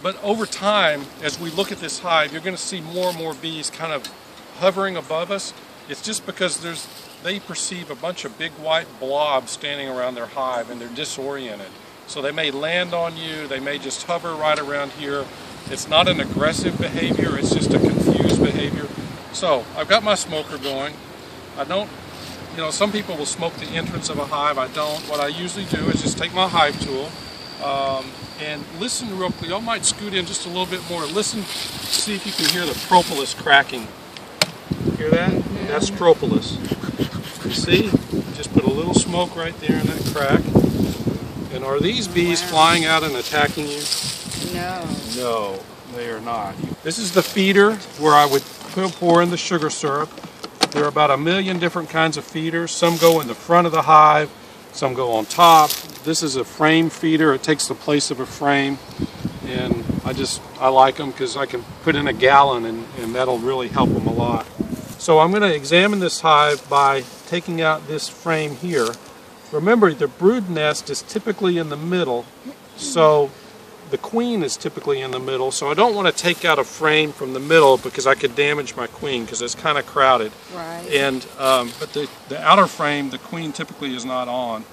But over time, as we look at this hive, you're going to see more and more bees kind of hovering above us. It's just because they perceive a bunch of big white blobs standing around their hive and they're disoriented. So they may land on you, they may just hover right around here. It's not an aggressive behavior, it's just a confused behavior. So I've got my smoker going. I don't, some people will smoke the entrance of a hive. I don't. What I usually do is just take my hive tool and listen real quick. I might scoot in just a little bit more. Listen, see if you can hear the propolis cracking. Hear that? That's propolis. You see? Just put a little smoke right there in that crack. And are these bees flying out and attacking you? No. No, they are not. This is the feeder where I would pour in the sugar syrup. There are about 1 million different kinds of feeders. Some go in the front of the hive, some go on top. This is a frame feeder. It takes the place of a frame. And I like them because I can put in a gallon and that'll really help them a lot. So I'm going to examine this hive by taking out this frame here. Remember, the brood nest is typically in the middle, so the queen is typically in the middle, so I don't want to take out a frame from the middle because I could damage my queen because it's kind of crowded. Right. And but the outer frame, the queen typically is not on,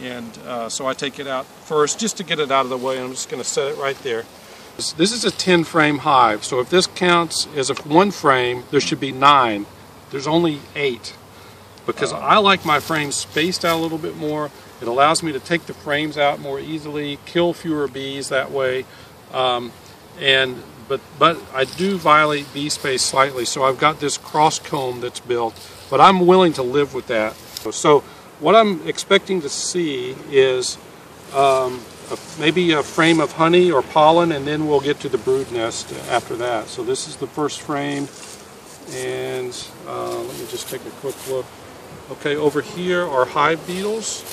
and so I take it out first just to get it out of the way. And I'm just going to set it right there. This is a 10-frame hive, so if this counts as one frame, there should be 9. There's only 8. Because I like my frames spaced out a little bit more. It allows me to take the frames out more easily, kill fewer bees that way. But I do violate bee space slightly, so I've got this cross comb that's built, but I'm willing to live with that. So what I'm expecting to see is maybe a frame of honey or pollen, and then we'll get to the brood nest after that. So this is the first frame, and let me just take a quick look. Okay, over here are hive beetles.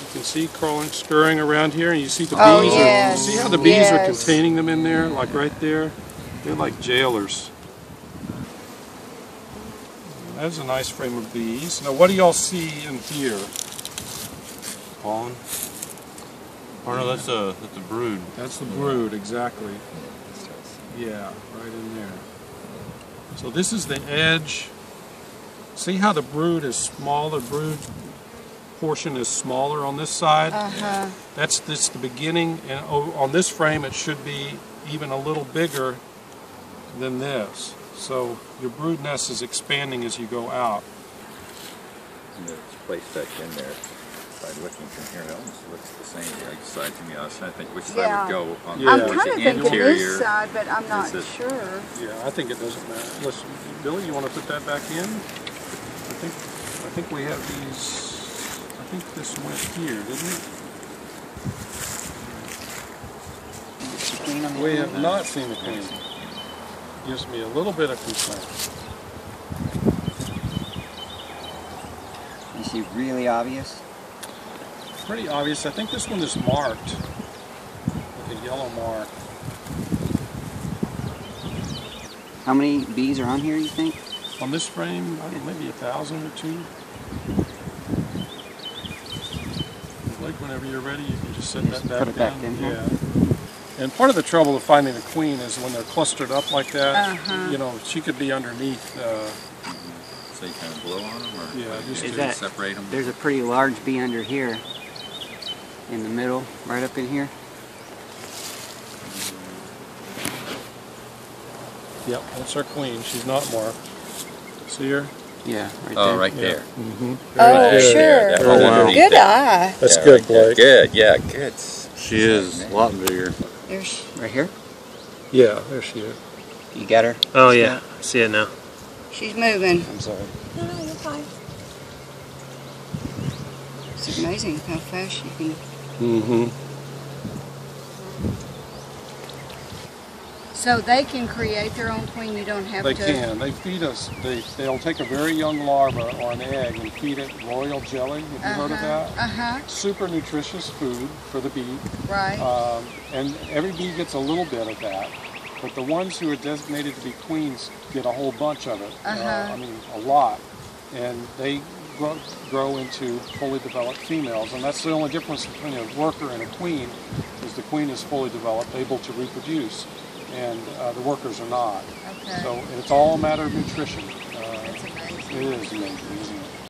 You can see crawling, scurrying around here, and you see the bees. You see how the bees are containing them in there, like right there? They're like jailers. That's a nice frame of bees. Now, what do y'all see in here? Pollen. Oh no, that's the brood. That's the brood, exactly. Yeah, right in there. So this is the edge. See how the brood is small? The brood portion is smaller on this side. That's the beginning, and on this frame it should be even a little bigger than this. So your brood nest is expanding as you go out. And it's placed back in there. By looking from here, it almost looks the same side to me. I was trying to think which side would go on I'm kind of the thinking interior. this side, but I'm not sure. Yeah, I think it doesn't matter. Listen, Billy, you want to put that back in? I think we have these. I think this went here, didn't it? We have not seen the queen. Gives me a little bit of concern. Is she really obvious? Pretty obvious. I think this one is marked with a yellow mark. How many bees are on here, you think? On this frame, I don't know, maybe 1,000 or 2. Like whenever you're ready, you can just set that back put it down. Back in here. Yeah. And part of the trouble of finding a queen is when they're clustered up like that. She could be underneath. So you kind of blow on them, or just to separate them. There's a pretty large bee under here, in the middle, right up in here. Yep, that's our queen. She's not marked. See her? Yeah, right there. Oh, right there. Sure. Good eye. That's good, Blake. Good, yeah, good. She is a lot bigger. Right here? Yeah, there she is. You got her? Oh yeah, I see it now. She's moving. I'm sorry. No, you're fine. It's amazing how fast you can. So they can create their own queen. You don't have to. They can. They feed us. They'll take a very young larva or an egg and feed it royal jelly. Have you heard of that? Super nutritious food for the bee. Right. And every bee gets a little bit of that. But the ones who are designated to be queens get a whole bunch of it. I mean, a lot. And they grow into fully developed females, and that's the only difference between a worker and a queen, is the queen is fully developed, able to reproduce, and the workers are not. Okay. So it's all a matter of nutrition. That's amazing. It is amazing, isn't it?